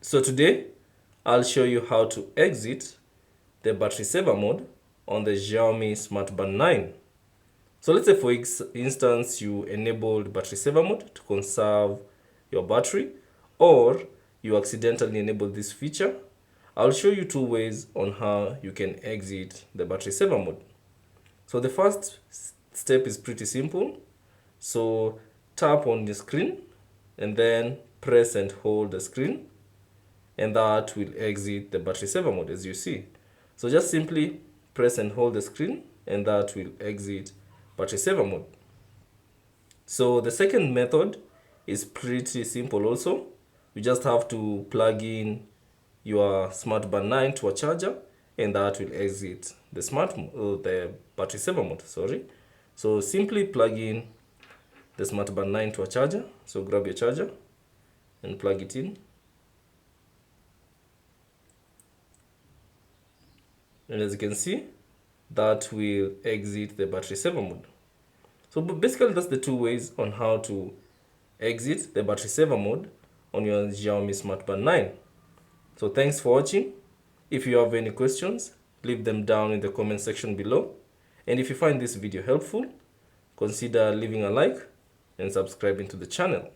So today, I'll show you how to exit the battery saver mode on the Xiaomi Smart Band 9. So let's say for instance, you enabled battery saver mode to conserve your battery, or you accidentally enabled this feature. I'll show you two ways on how you can exit the battery saver mode. So the first step is pretty simple. So tap on the screen and then press and hold the screen, and that will exit the battery saver mode, as you see. So just simply press and hold the screen and that will exit battery saver mode. So the second method is pretty simple also. You just have to plug in your Smart Band 9 to a charger and that will exit the battery saver mode, sorry. So simply plug in the Smart Band 9 to a charger. So grab your charger and plug it in. And as you can see, that will exit the battery saver mode. So basically that's the two ways on how to exit the battery saver mode on your Xiaomi Smart Band 9. So thanks for watching. If you have any questions, leave them down in the comment section below. And if you find this video helpful, consider leaving a like and subscribing to the channel.